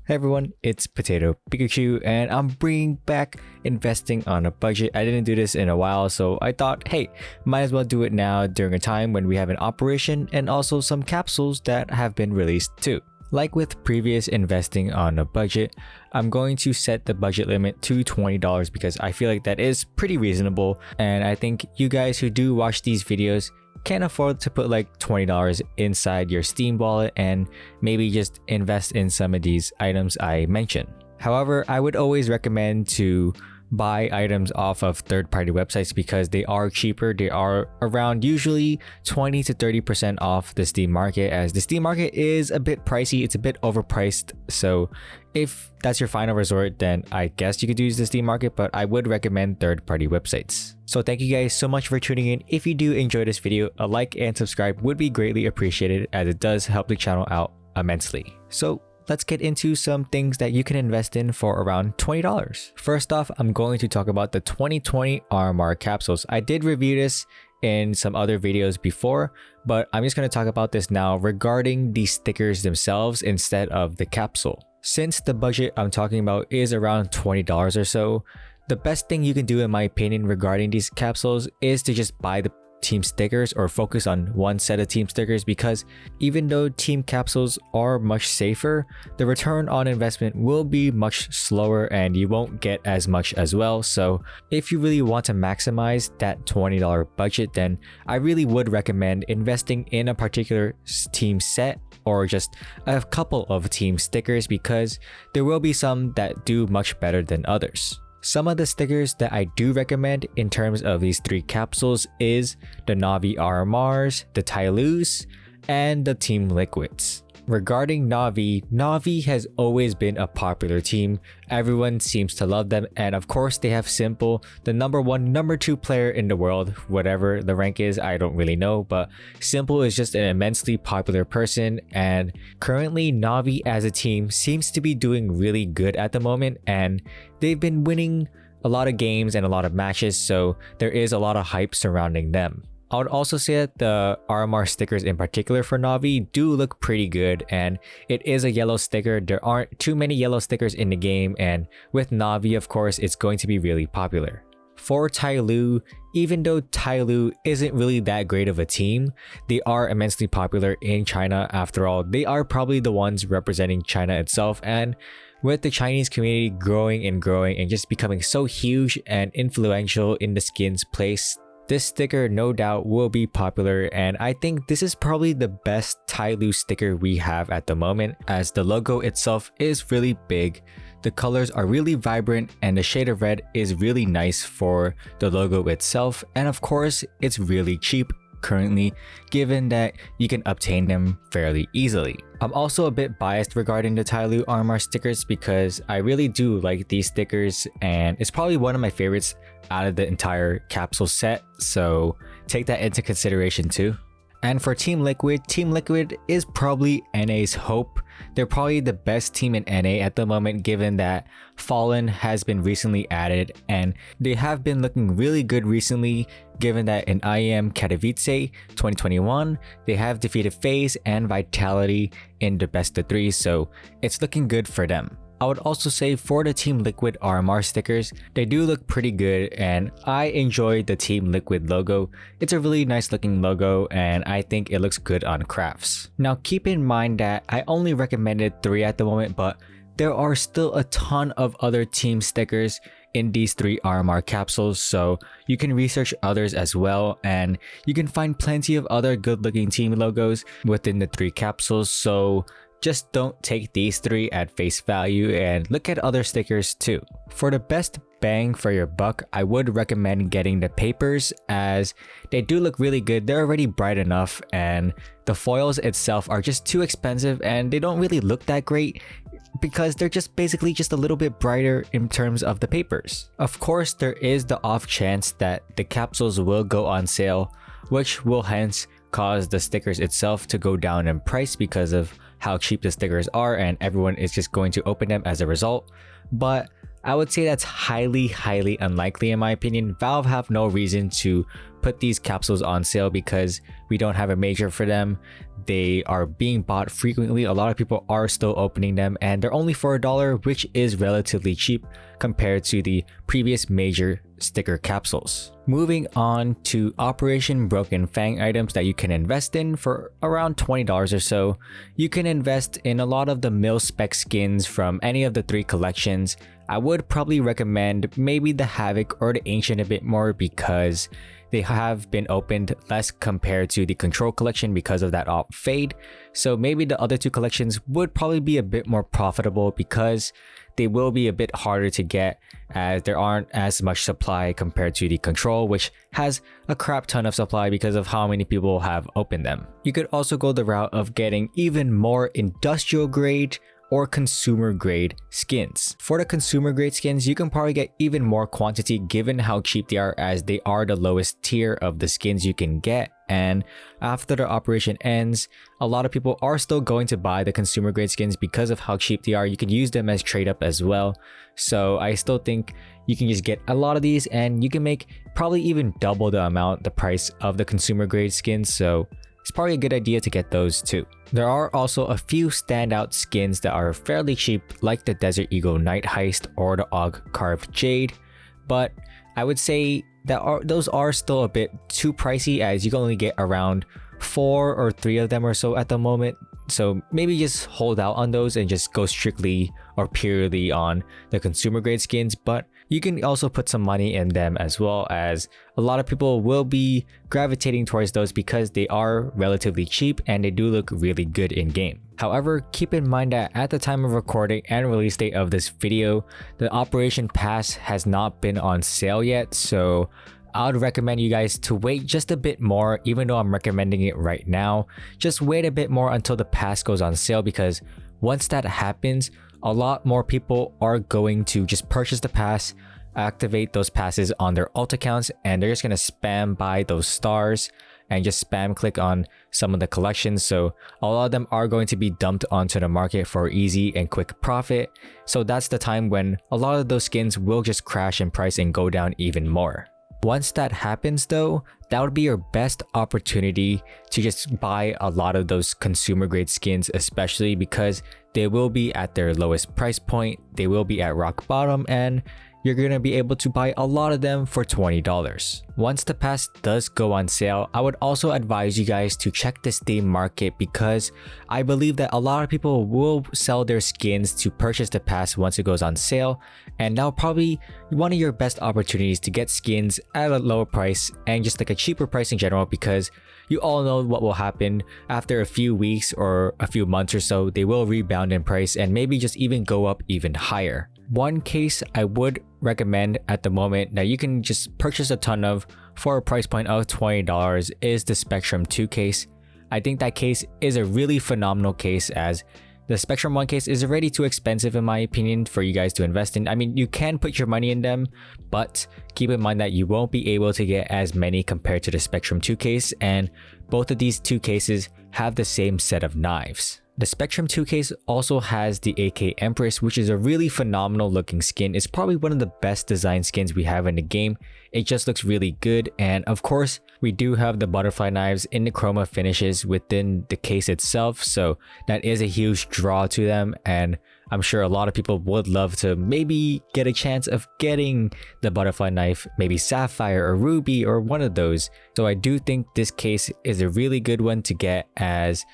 Hey everyone, it's Potatopikachu and I'm bringing back investing on a budget. I didn't do this in a while, so I thought, hey, might as well do it now during a time when we have an operation and also some capsules that have been released too. Like with previous investing on a budget, I'm going to set the budget limit to $20 because I feel like that is pretty reasonable, and I think you guys who do watch these videos can afford to put like $20 inside your Steam wallet and maybe just invest in some of these items I mentioned. However, I would always recommend to buy items off of third-party websites because they are cheaper. They are around usually 20 to 30% off the Steam market, as the Steam market is a bit pricey. It's a bit overpriced. So if that's your final resort, then I guess you could use the Steam market, but I would recommend third-party websites. So thank you guys so much for tuning in. If you do enjoy this video, a like and subscribe would be greatly appreciated, as it does help the channel out immensely. So let's get into some things that you can invest in for around $20. First off, I'm going to talk about the 2020 RMR capsules. I did review this in some other videos before, but I'm just going to talk about this now regarding the stickers themselves instead of the capsule. Since the budget I'm talking about is around $20 or so, the best thing you can do in my opinion regarding these capsules is to just buy the team stickers or focus on one set of team stickers, because even though team capsules are much safer, the return on investment will be much slower and you won't get as much as well. So if you really want to maximize that $20 budget, then I really would recommend investing in a particular team set or just a couple of team stickers, because there will be some that do much better than others. Some of the stickers that I do recommend in terms of these three capsules is the Navi RMRs, the Tylus, and the Team Liquids. Regarding Navi, Navi has always been a popular team. Everyone seems to love them, and of course they have Simple, the number 1, number 2 player in the world. Whatever the rank is, I don't really know, but Simple is just an immensely popular person, and currently Navi as a team seems to be doing really good at the moment, and they've been winning a lot of games and a lot of matches, so there is a lot of hype surrounding them. I would also say that the RMR stickers in particular for Navi do look pretty good, and it is a yellow sticker. There aren't too many yellow stickers in the game, and with Navi, of course, it's going to be really popular. For Tyloo, even though Tyloo isn't really that great of a team, they are immensely popular in China. After all, they are probably the ones representing China itself, and with the Chinese community growing and just becoming so huge and influential in the skins place, this sticker no doubt will be popular, and I think this is probably the best Tyloo sticker we have at the moment, as the logo itself is really big, the colors are really vibrant, and the shade of red is really nice for the logo itself, and of course it's really cheap currently, given that you can obtain them fairly easily. I'm also a bit biased regarding the Tyloo RMR stickers because I really do like these stickers, and it's probably one of my favorites out of the entire capsule set, so take that into consideration too. And for Team Liquid is probably NA's hope. They're probably the best team in NA at the moment, given that Fallen has been recently added, and they have been looking really good recently, given that in IEM Katowice 2021, they have defeated FaZe and Vitality in the best of 3, so it's looking good for them. I would also say for the Team Liquid RMR stickers, they do look pretty good, and I enjoy the Team Liquid logo. It's a really nice looking logo, and I think it looks good on crafts. Now keep in mind that I only recommended 3 at the moment, but there are still a ton of other team stickers in these 3 RMR capsules, so you can research others as well, and you can find plenty of other good looking team logos within the 3 capsules, so just don't take these 3 at face value and look at other stickers too. For the best bang for your buck, I would recommend getting the papers, as they do look really good. They're already bright enough, and the foils itself are just too expensive and they don't really look that great because they're just basically just a little bit brighter in terms of the papers. Of course, there is the off chance that the capsules will go on sale, which will hence cause the stickers itself to go down in price because of how cheap the stickers are, and everyone is just going to open them as a result. But I would say that's highly unlikely in my opinion. Valve have no reason to put these capsules on sale because we don't have a major for them. They are being bought frequently. A lot of people are still opening them and they're only for $1, which is relatively cheap compared to the previous major sticker capsules. Moving on to Operation Broken Fang items that you can invest in for around $20 or so. You can invest in a lot of the mil-spec skins from any of the 3 collections. I would probably recommend maybe the Havoc or the Ancient a bit more because they have been opened less compared to the Control collection because of that op fade. So maybe the other 2 collections would probably be a bit more profitable because they will be a bit harder to get as there aren't as much supply compared to the Control, which has a crap ton of supply because of how many people have opened them. You could also go the route of getting even more industrial grade or consumer grade skins. For the consumer grade skins, you can probably get even more quantity given how cheap they are, as they are the lowest tier of the skins you can get. And after the operation ends, a lot of people are still going to buy the consumer grade skins because of how cheap they are. You can use them as trade up as well. So I still think you can just get a lot of these and you can make probably even double the amount, the price of the consumer grade skins. So it's probably a good idea to get those too. There are also a few standout skins that are fairly cheap, like the Desert Eagle Night Heist or the Og Carved Jade, but I would say that those are still a bit too pricey, as you can only get around 4 or 3 of them or so at the moment. So maybe just hold out on those and just go strictly or purely on the consumer grade skins, but you can also put some money in them as well, as a lot of people will be gravitating towards those because they are relatively cheap and they do look really good in game. However, keep in mind that at the time of recording and release date of this video, the Operation Pass has not been on sale yet, so I would recommend you guys to wait just a bit more. Even though I'm recommending it right now, just wait a bit more until the pass goes on sale, because once that happens, a lot more people are going to just purchase the pass, activate those passes on their alt accounts, and they're just going to spam buy those stars and just spam click on some of the collections. So a lot of them are going to be dumped onto the market for easy and quick profit. So that's the time when a lot of those skins will just crash in price and go down even more. Once that happens though, that would be your best opportunity to just buy a lot of those consumer grade skins, especially because they will be at their lowest price point, they will be at rock bottom, and you're going to be able to buy a lot of them for $20. Once the pass does go on sale, I would also advise you guys to check the Steam market, because I believe that a lot of people will sell their skins to purchase the pass once it goes on sale, and that'll probably be one of your best opportunities to get skins at a lower price and just like a cheaper price in general, because you all know what will happen after a few weeks or a few months or so. They will rebound in price and maybe just even go up even higher. One case I would recommend at the moment that you can just purchase a ton of for a price point of $20 is the Spectrum 2 case. I think that case is a really phenomenal case, as the Spectrum 1 case is already too expensive in my opinion for you guys to invest in. I mean, you can put your money in them, but keep in mind that you won't be able to get as many compared to the Spectrum 2 case, and both of these 2 cases have the same set of knives. The Spectrum 2 case also has the AK Empress, which is a really phenomenal looking skin. It's probably one of the best design skins we have in the game. It just looks really good, and of course we do have the butterfly knives in the chroma finishes within the case itself, so that is a huge draw to them, and I'm sure a lot of people would love to maybe get a chance of getting the butterfly knife, maybe sapphire or ruby or one of those. So I do think this case is a really good one to get, as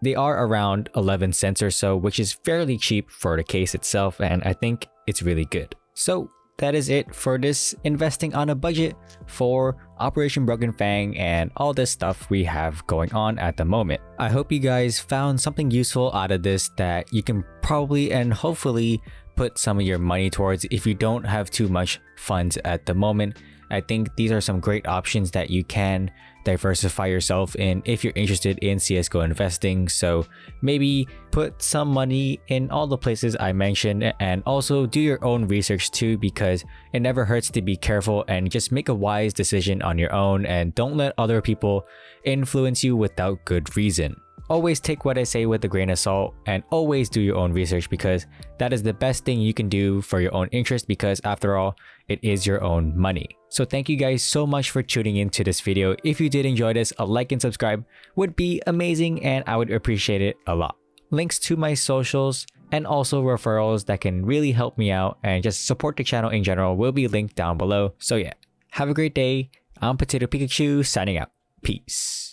they are around 11 cents or so, which is fairly cheap for the case itself, and I think it's really good. So that is it for this investing on a budget for Operation Broken Fang and all this stuff we have going on at the moment. I hope you guys found something useful out of this that you can probably and hopefully put some of your money towards if you don't have too much funds at the moment. I think these are some great options that you can diversify yourself in if you're interested in CSGO investing. So maybe put some money in all the places I mentioned, and also do your own research too, because it never hurts to be careful and just make a wise decision on your own, and don't let other people influence you without good reason. always take what I say with a grain of salt and always do your own research, because that is the best thing you can do for your own interest, because after all, it is your own money. So thank you guys so much for tuning into this video. If you did enjoy this, a like and subscribe would be amazing and I would appreciate it a lot. Links to my socials and also referrals that can really help me out and just support the channel in general will be linked down below. So yeah, have a great day. I'm Potatopikachu signing out. Peace.